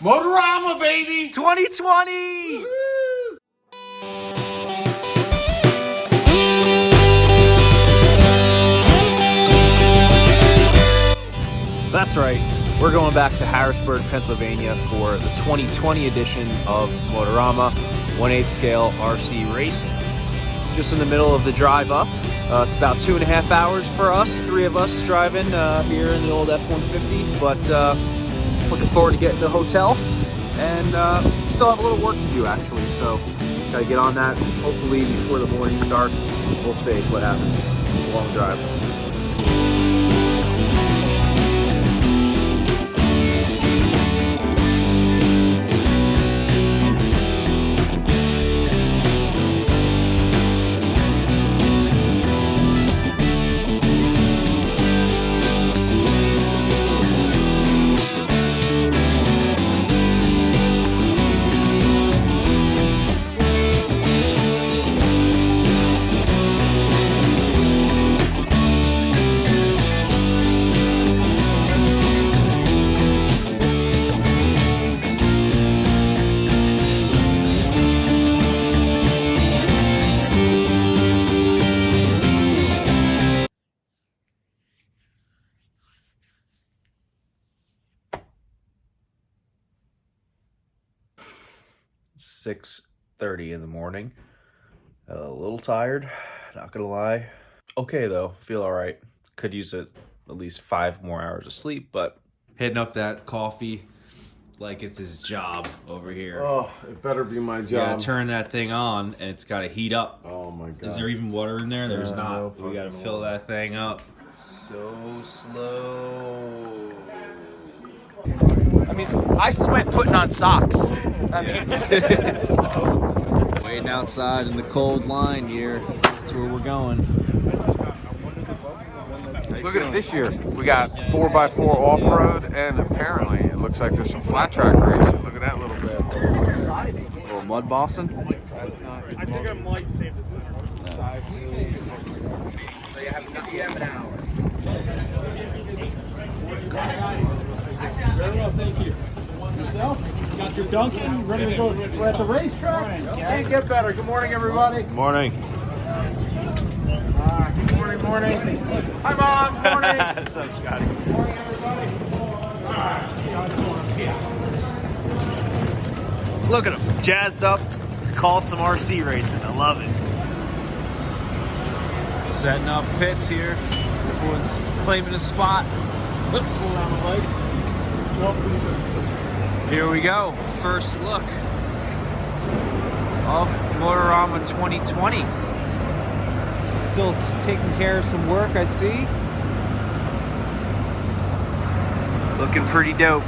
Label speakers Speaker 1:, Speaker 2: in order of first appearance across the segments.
Speaker 1: Motorama, baby!
Speaker 2: 2020!
Speaker 1: Woo!
Speaker 2: That's right. We're going back to Harrisburg, Pennsylvania for the 2020 edition of Motorama 1/8 scale RC racing. Just in the middle of the drive up. It's about 2.5 hours for us, 3 of us driving here in the old F-150, but looking forward to getting to the hotel, and still have a little work to do actually, so gotta get on that hopefully before the morning starts. We'll see what happens. It's a long drive. 6:30 in the morning. A little tired, not gonna lie. Okay though, feel all right. Could use at least 5 more hours of sleep, but hitting up that coffee like it's his job over here.
Speaker 1: Oh, it better be my job.
Speaker 2: You gotta turn that thing on and it's gotta heat up.
Speaker 1: Oh my god.
Speaker 2: Is there even water in there? There's not.
Speaker 1: No
Speaker 2: We gotta fill that thing up. So slow.
Speaker 3: I mean, I sweat putting on socks.
Speaker 2: Waiting outside in the cold line here. That's where we're going.
Speaker 1: Look at it this year. We got 4x4 off-road, and apparently it looks like there's some flat track racing. Look at that little bit.
Speaker 2: A little mud bossing.
Speaker 4: I think I might save this.
Speaker 3: So you have an hour.
Speaker 4: Very well, thank you. Yourself? Got your Duncan, ready to go. We're at the racetrack. Can't get better. Good morning, everybody.
Speaker 2: Morning.
Speaker 4: Good morning, morning. Hi, Mom. Good morning.
Speaker 2: What's up, Scotty?
Speaker 4: Good morning, everybody.
Speaker 2: Look at him, jazzed up to call some RC racing. I love it. Setting up pits here. Everyone's claiming a spot.
Speaker 4: Pull around the bike.
Speaker 2: Here we go. First look of Motorama 2020. Still taking care of some work, I see. Looking pretty dope.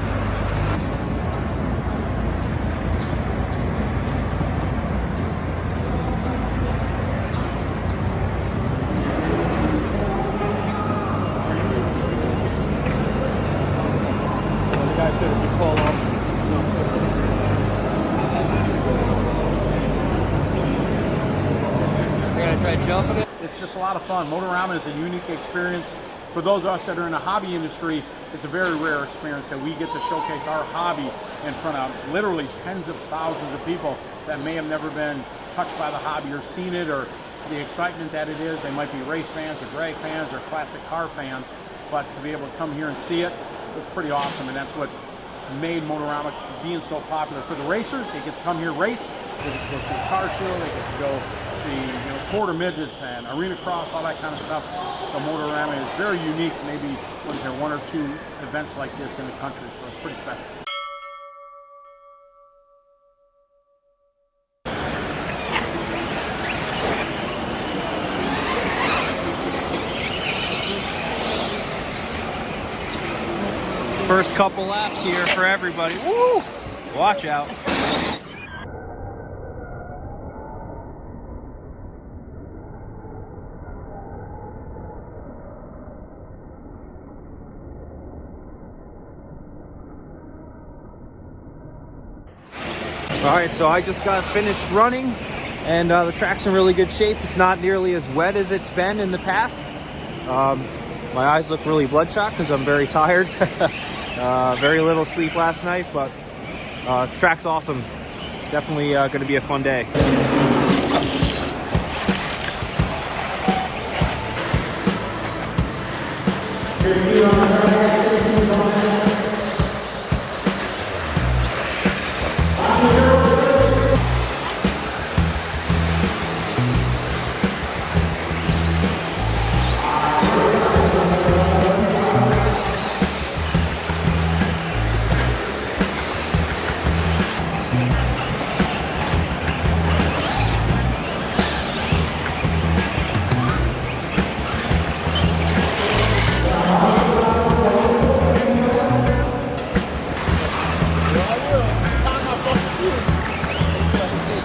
Speaker 4: It's just a lot of fun. Motorama is a unique experience. For those of us that are in the hobby industry, it's a very rare experience that we get to showcase our hobby in front of literally tens of thousands of people that may have never been touched by the hobby or seen it, or the excitement that it is. They might be race fans or drag fans or classic car fans, but to be able to come here and see it, it's pretty awesome, and that's what's made Motorama being so popular. For the racers, they get to come here race, they get to go see a car show, they get to go see quarter midgets and arena cross, all that kind of stuff. So Motorama is very unique. Maybe what is there, 1 or 2 events like this in the country, so it's pretty special.
Speaker 2: First couple laps here for everybody. Woo! Watch out. All right, so I just got finished running, and the track's in really good shape. It's not nearly as wet as it's been in the past. My eyes look really bloodshot because I'm very tired. Very little sleep last night, but Track's awesome. Definitely going to be a fun day.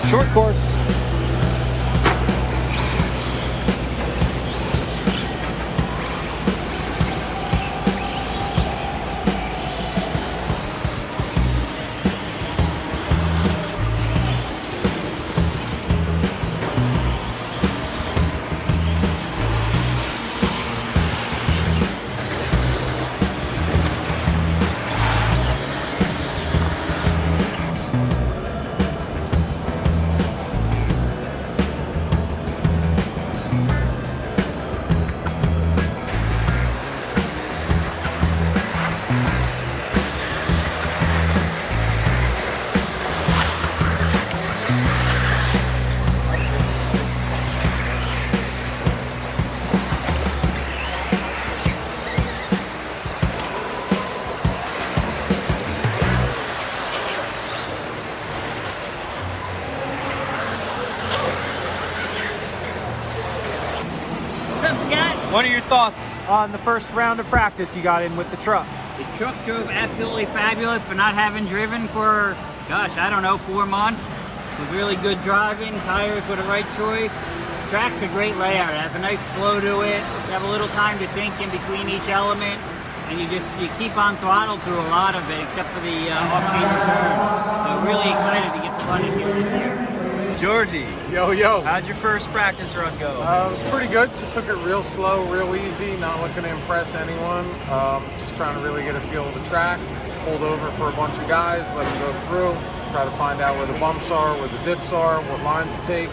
Speaker 2: Short course. What are your thoughts on the first round of practice you got in with the truck?
Speaker 5: The truck drove absolutely fabulous for not having driven for, gosh, I don't know, 4 months. It was really good driving, tires were the right choice. Track's a great layout, it has a nice flow to it. You have a little time to think in between each element, and you keep on throttle through a lot of it, except for the off-camber turn. So really excited to get the fun in here this year.
Speaker 2: Georgie,
Speaker 1: Yo.
Speaker 2: how'd your first practice run go?
Speaker 1: It was pretty good. Just took it real slow, real easy. Not looking to impress anyone. Just trying to really get a feel of the track. Pulled over for a bunch of guys, let them go through. Try to find out where the bumps are, where the dips are, what lines to take.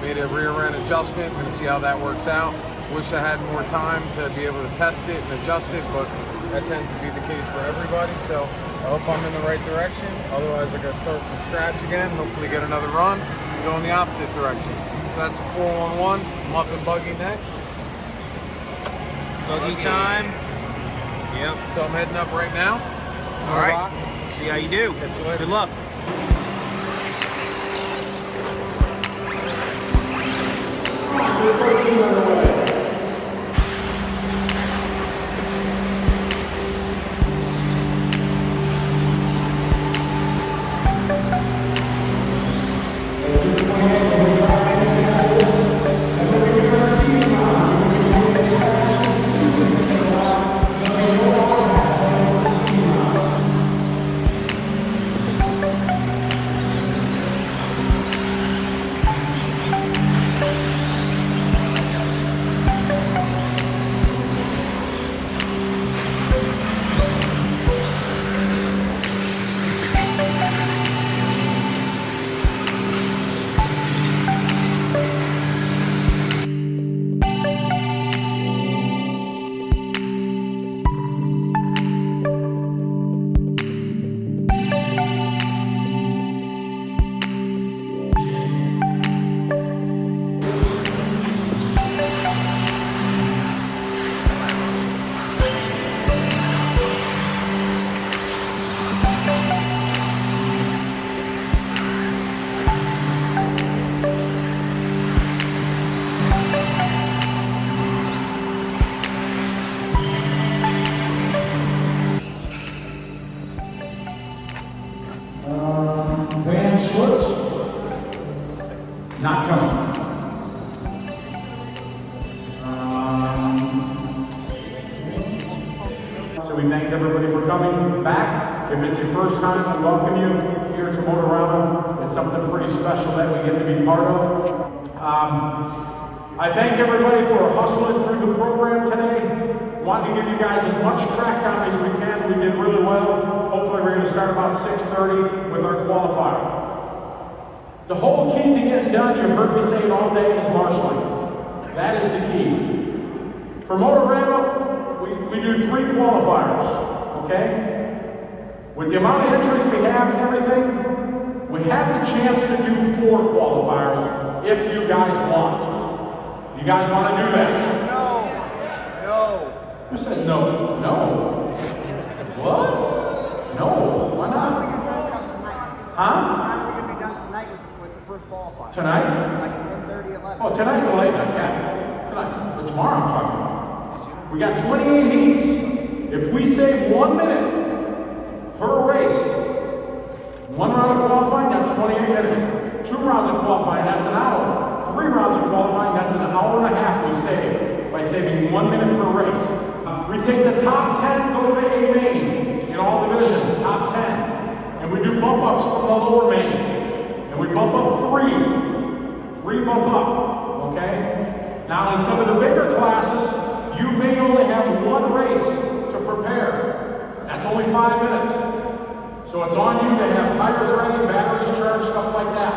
Speaker 1: Made a rear end adjustment. Gonna see how that works out. Wish I had more time to be able to test it and adjust it, but that tends to be the case for everybody. So I hope I'm in the right direction. Otherwise, I gotta start from scratch again. Hopefully, get another run. Go in the opposite direction. So that's a 4-on-1. I'm up in buggy next.
Speaker 2: Buggy time. Yep.
Speaker 1: So I'm heading up right now.
Speaker 2: All right. Let's see how you do.
Speaker 1: Catch you later.
Speaker 2: Good luck.
Speaker 4: Not coming. So we thank everybody for coming back. If it's your first time, we welcome you here to Motorama. It's something pretty special that we get to be part of. I thank everybody for hustling through the program today. Wanted to give you guys as much track time as we can. We did really well. Hopefully we're going to start about 6:30 with our qualifier. The whole key to getting done, you've heard me say it all day, is marshaling. That is the key. For Motorama, we do 3 qualifiers, okay? With the amount of entries we have and everything, we have the chance to do 4 qualifiers if you guys want. You guys want to do that?
Speaker 1: No.
Speaker 4: Who said no? No. What? No. Why not? Huh? Tonight?
Speaker 6: Like 10:30, 11.
Speaker 4: Oh, tonight's a late night, yeah. Tonight. But tomorrow I'm talking about. We got 28 heats. If we save 1 minute per race, 1 round of qualifying, that's 28 minutes. 2 rounds of qualifying, that's an hour. 3 rounds of qualifying, that's an hour and a half we save by saving 1 minute per race. We take the top 10, go to the A main in all divisions, top 10. And we do bump ups from the lower mains. And we bump up 3 bump up, okay? Now in some of the bigger classes, you may only have 1 race to prepare. That's only 5 minutes. So it's on you to have tires ready, batteries charged, stuff like that,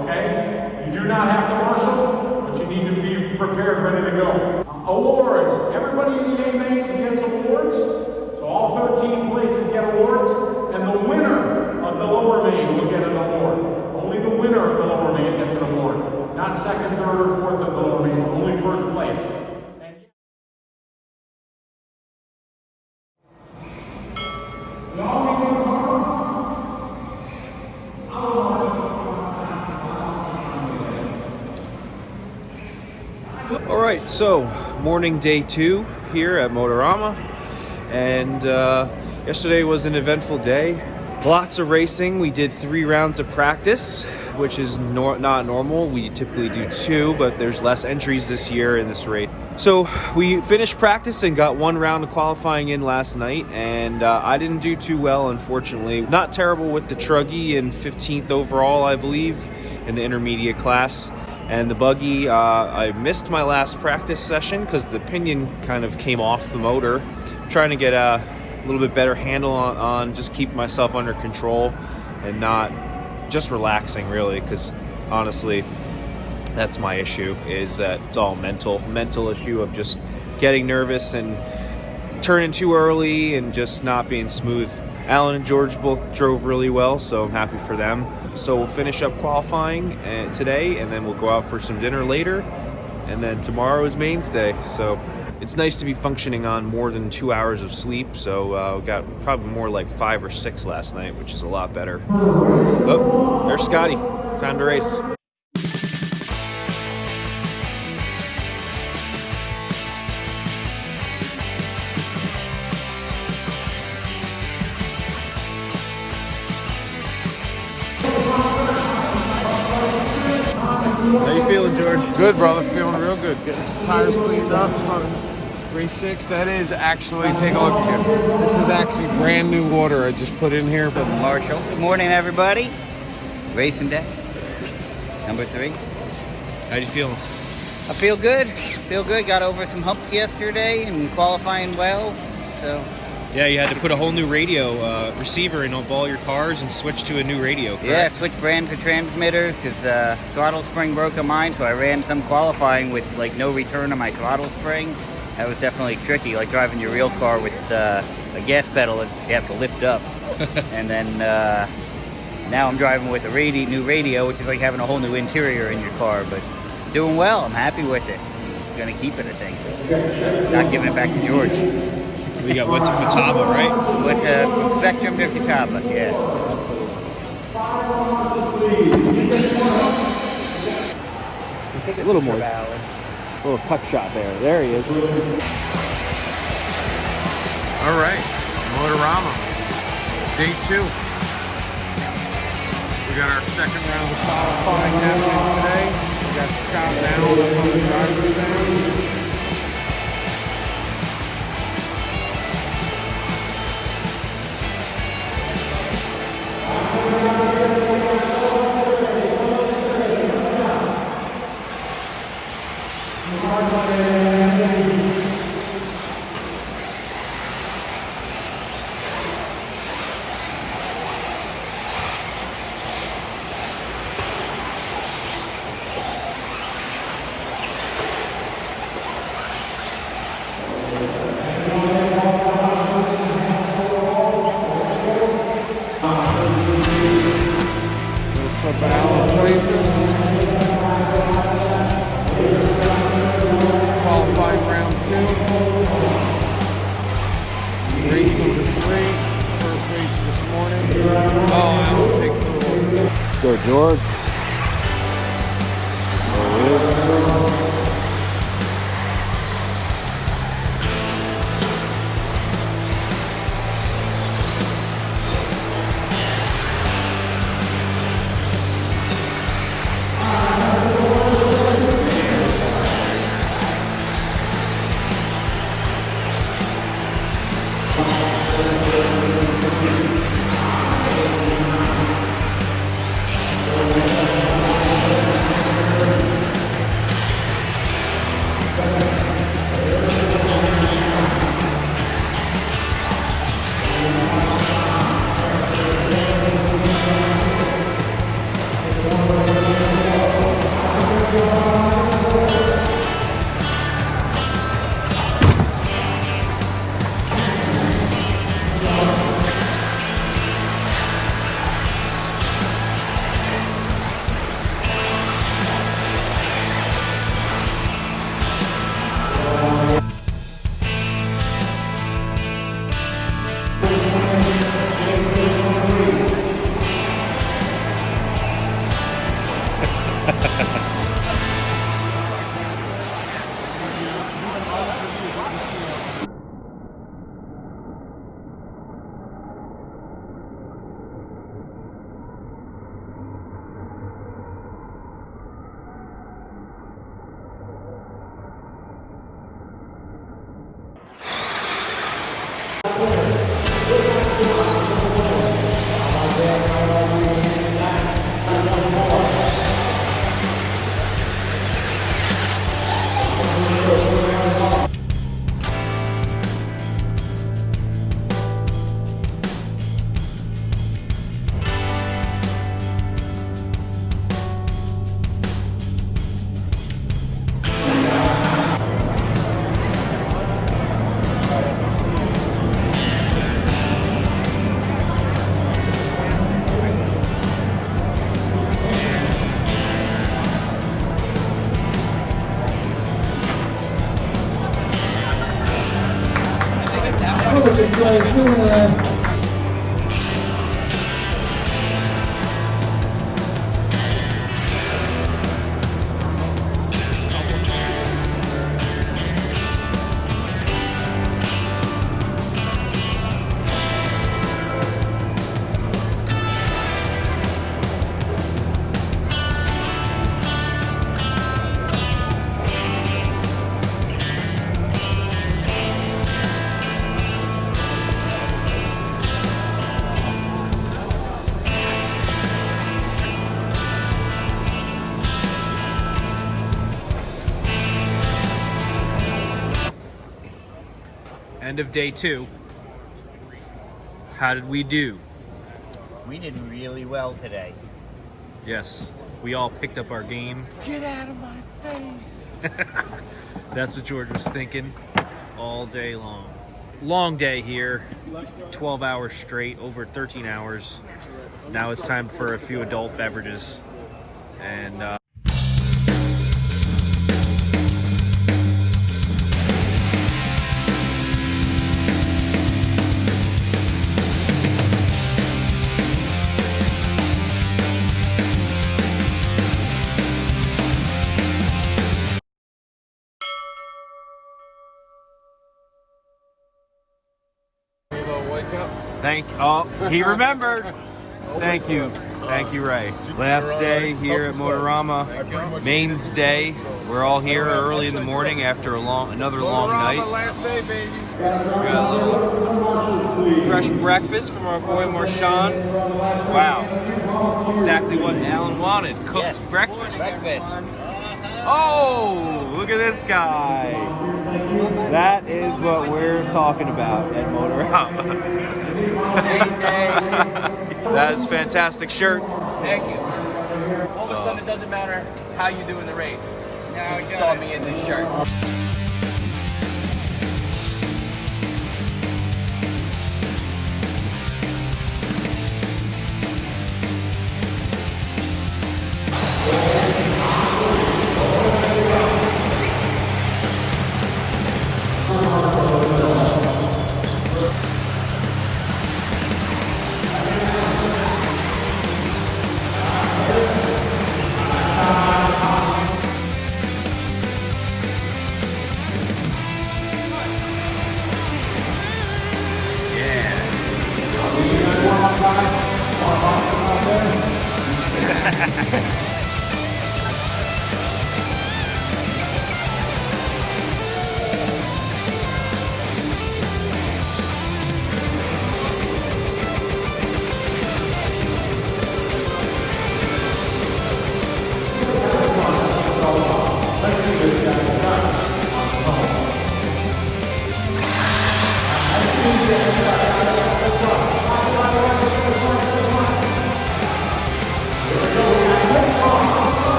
Speaker 4: okay? You do not have to marshal, but you need to be prepared, ready to go. Awards. Everybody in the A mains gets awards. So all 13 places get awards, and the winner of the lower main will get an award. Only the winner of the lower main gets an award. Not second, third, or fourth of the lower mains, only first place.
Speaker 2: All right, so morning day 2 here at Motorama, and yesterday was an eventful day. Lots of racing. We did 3 rounds of practice, which is not normal. We typically do 2, but there's less entries this year in this race. So we finished practice and got 1 round of qualifying in last night, and I didn't do too well, unfortunately. Not terrible with the truggy and 15th overall, I believe, in the intermediate class. And the buggy, I missed my last practice session because the pinion kind of came off the motor. I'm trying to get a little bit better handle on just keep myself under control and not just relaxing, really, because honestly that's my issue, is that it's all mental issue of just getting nervous and turning too early and just not being smooth. Alan and George both drove really well, so I'm happy for them. So we'll finish up qualifying today, and then we'll go out for some dinner later, and then tomorrow is mains day. So it's nice to be functioning on more than 2 hours of sleep. So we got probably more like 5 or 6 last night, which is a lot better. Oh, there's Scotty. Time to race. How you feeling, George?
Speaker 1: Good, brother. Feeling real good. Getting some tires cleaned up. Race 6. That is actually, take a look again. This is actually brand new water I just put in here. But
Speaker 5: Marshall. Good morning, everybody. Racing day, number 3.
Speaker 2: How you feeling?
Speaker 5: I feel good. Got over some humps yesterday and qualifying well. So
Speaker 2: Yeah, you had to put a whole new radio receiver in all your cars and switch to a new radio, correct?
Speaker 5: yeah, switch brands of transmitters because throttle spring broke on mine, so I ran some qualifying with like no return on my throttle spring. That was definitely tricky, like driving your real car with a gas pedal that you have to lift up. And then now I'm driving with a new radio, which is like having a whole new interior in your car, but doing well. I'm happy with it. I'm gonna keep it, I think. Not giving it back to George.
Speaker 2: We got went to Catawba, right?
Speaker 5: With Spectrum to Catawba, yeah.
Speaker 2: A little more. A little cut shot there. There he is.
Speaker 1: all right, Motorama, day 2. We got our second round of qualifying happening today. We got Scott now up on the driver's bench.
Speaker 2: Go, George. End of day 2. How did we do?
Speaker 5: We did really well today.
Speaker 2: Yes, we all picked up our game.
Speaker 3: Get out of my face.
Speaker 2: That's what George was thinking all day long. Long day here, 12 hours straight, over 13 hours. Now it's time for a few adult beverages. And
Speaker 1: Wake up.
Speaker 2: he remembered. Thank you, Ray. Last day here at Motorama, Maine's day. We're all here early in the morning after another long night.
Speaker 1: Last day, baby.
Speaker 2: We got a little fresh breakfast from our boy Marshawn. Wow, exactly what Alan wanted. Cooked breakfast. Oh, look at this guy. That is what we're talking about at Motorama. That is a fantastic shirt.
Speaker 3: Thank you. All of a sudden, it doesn't matter how you do in the race. Now you saw me in this shirt.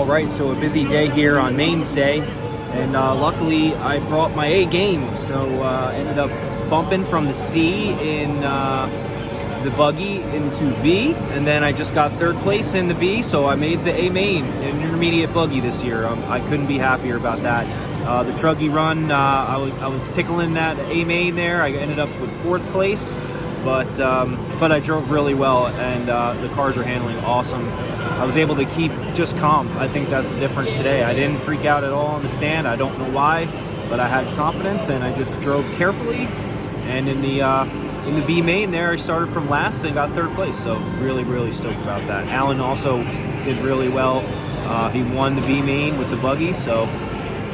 Speaker 2: right, so a busy day here on Maine's Day, and luckily I brought my A game, so ended up bumping from the C in the buggy into B, and then I just got third place in the B, so I made the A main in intermediate buggy this year. I couldn't be happier about that. The truggy run, I was tickling that A main there. I ended up with fourth place, but I drove really well, and the cars are handling awesome. I was able to keep just calm. I think that's the difference today. I didn't freak out at all on the stand. I don't know why, but I had confidence, and I just drove carefully. And in the B main there, I started from last and got third place, so really, really stoked about that. Alan also did really well. He won the B main with the buggy, so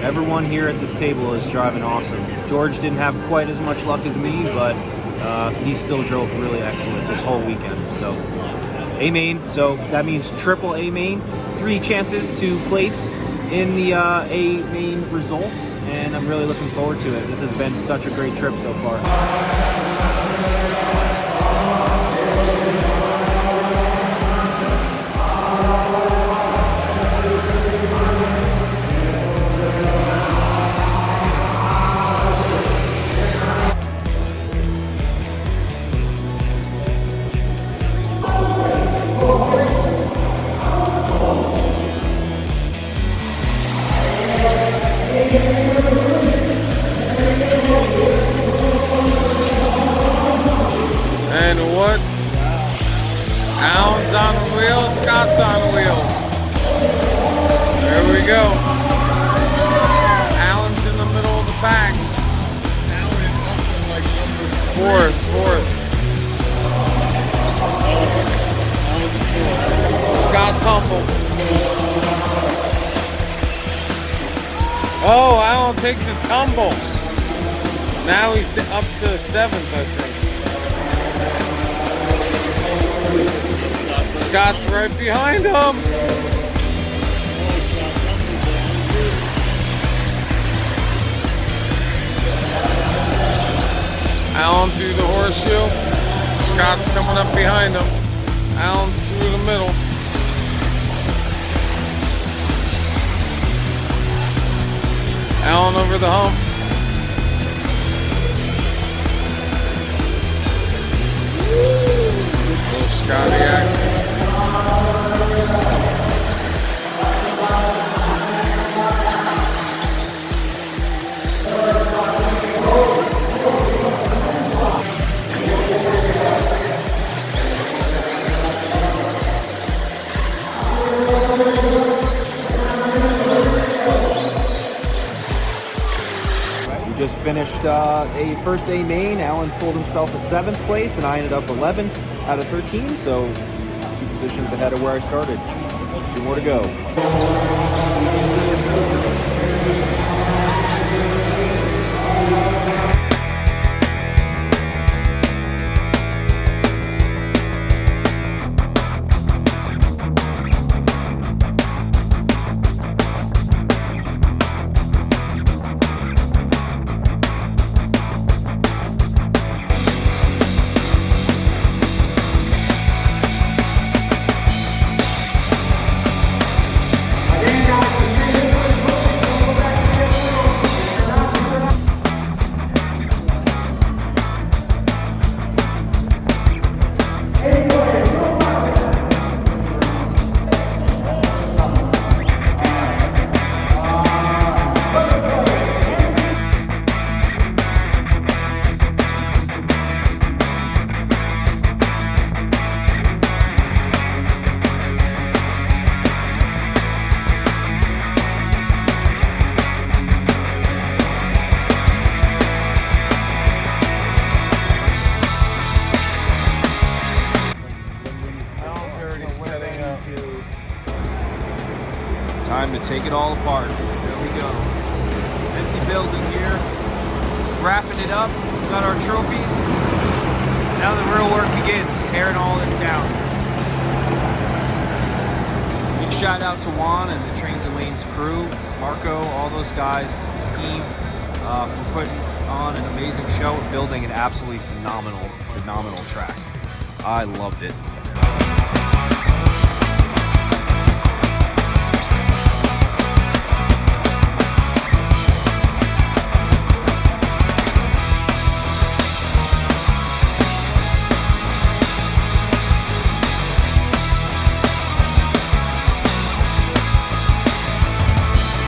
Speaker 2: everyone here at this table is driving awesome. George didn't have quite as much luck as me, but he still drove really excellent this whole weekend. So A main, so that means triple A main, 3 chances to place in the A main results, and I'm really looking forward to it. This has been such a great trip so far.
Speaker 1: And what? Alan's on the wheel, Scott's on the wheels. There we go. Alan's in the middle of the pack.
Speaker 4: Alan is up to like number
Speaker 1: Fourth. Scott tumbled. Oh, Alan takes a tumble. Now he's up to 7th, I think. Scott's right behind him. Alan through the horseshoe. Scott's coming up behind him. Alan's through the middle. Alan over the hump. Little Scotty action.
Speaker 2: We just finished a first A main. Alan pulled himself a 7th place, and I ended up 11th out of 13, so 2 positions ahead of where I started. 2 more to go. Time to take it all apart. There we go. Empty building here. Wrapping it up. We've got our trophies. Now the real work begins, tearing all this down. Big shout out to Juan and the Trains and Lanes crew, Marco, all those guys, Steve, for putting on an amazing show and building an absolutely phenomenal track. I loved it.